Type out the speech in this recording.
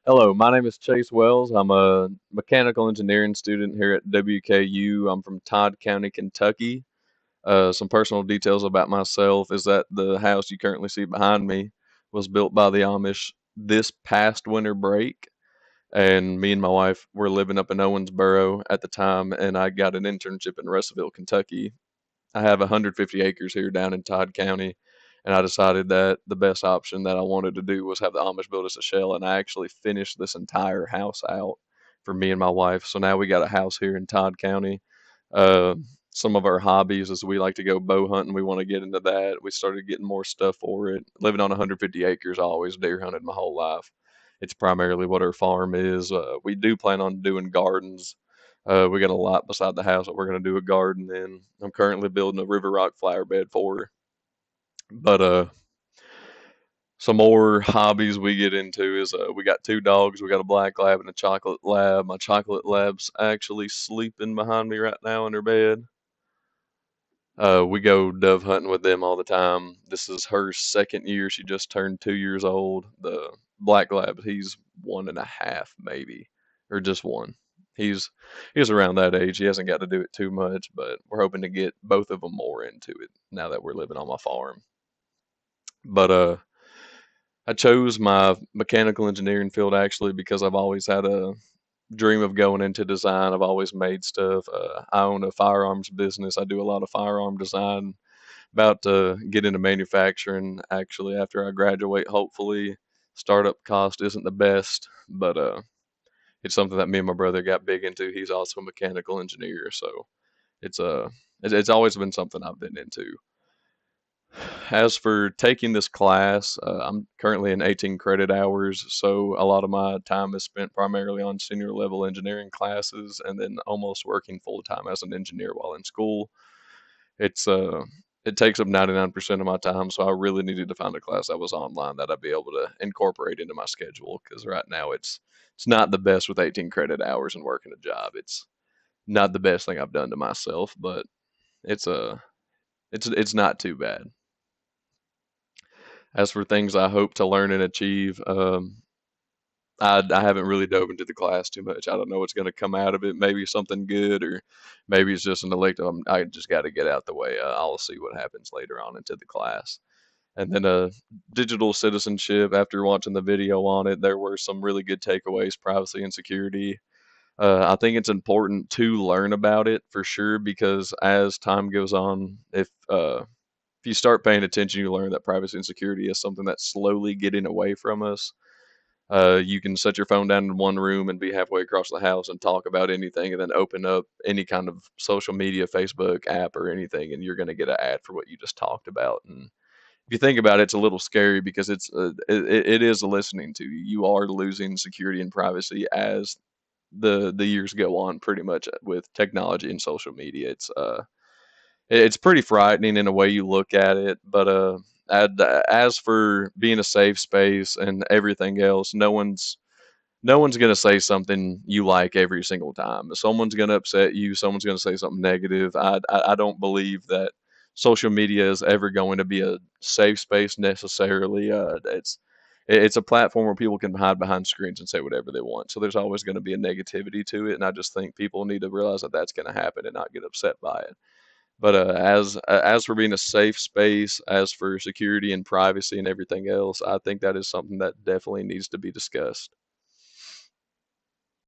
Hello, my name is Chase Wells. I'm a mechanical engineering student here at WKU. I'm from Todd County, Kentucky. Some personal details about myself is that the house you currently see behind me was built by the Amish this past winter break, and me and my wife were living up in Owensboro at the time, and I got an internship in Russellville, Kentucky. I have 150 acres here down in Todd County, and I decided that the best option that I wanted to do was have the Amish build us a shell, and I actually finished this entire house out for me and my wife. So now we got a house here in Todd County. Uh, some of our hobbies is we like to go bow hunting. We want to get into that. We started getting more stuff for it. Living on 150 acres, I always deer hunted my whole life. It's primarily what our farm is. We do plan on doing gardens. We got a lot beside the house that we're going to do a garden in. I'm currently building a river rock flower bed for her. But some more hobbies we get into is we got two dogs. We got a black lab and a chocolate lab. My chocolate lab's actually sleeping behind me right now in her bed. We go dove hunting with them all the time. This is her second year. She just turned 2 years old. The black lab, he's 1.5 maybe, or just one. He's he's around that age. He hasn't got to do it too much, but we're hoping to get both of them more into it now that we're living on my farm. But I chose my mechanical engineering field actually because I've always had a dream of going into design. I've always made stuff. I own a firearms business. I do a lot of firearm design. About to get into manufacturing actually after I graduate. Hopefully, startup cost isn't the best, but it's something that me and my brother got big into. He's also a mechanical engineer, so it's it's always been something I've been into. As for taking this class, I'm currently in 18 credit hours, so a lot of my time is spent primarily on senior level engineering classes and then almost working full time as an engineer while in school. It's it takes up 99% of my time, so I really needed to find a class that was online that I'd be able to incorporate into my schedule because right now it's not the best with 18 credit hours and working a job. It's not the best thing I've done to myself, but it's it's not too bad. As for things I hope to learn and achieve, I haven't really dove into the class too much. I don't know what's going to come out of it. Maybe something good, or maybe it's just an elective. I just got to get out the way. I'll see what happens later on into the class. And then digital citizenship. After watching the video on it, there were some really good takeaways: privacy and security. I think it's important to learn about it for sure because as time goes on, if you start paying attention, you learn that privacy and security is something that's slowly getting away from us. You can set your phone down in one room and be halfway across the house and talk about anything, and then open up any kind of social media, Facebook app or anything, and you're going to get an ad for what you just talked about. And if you think about it, it's a little scary because it is listening to you. You are losing security and privacy as the years go on, pretty much with technology and social media. It's pretty frightening in a way you look at it, but as for being a safe space and everything else, no one's going to say something you like every single time. Someone's going to upset you. Someone's going to say something negative. I don't believe that social media is ever going to be a safe space necessarily. It's a platform where people can hide behind screens and say whatever they want. So there's always going to be a negativity to it, and I just think people need to realize that that's going to happen and not get upset by it. But as for being a safe space, as for security and privacy and everything else, I think that is something that definitely needs to be discussed.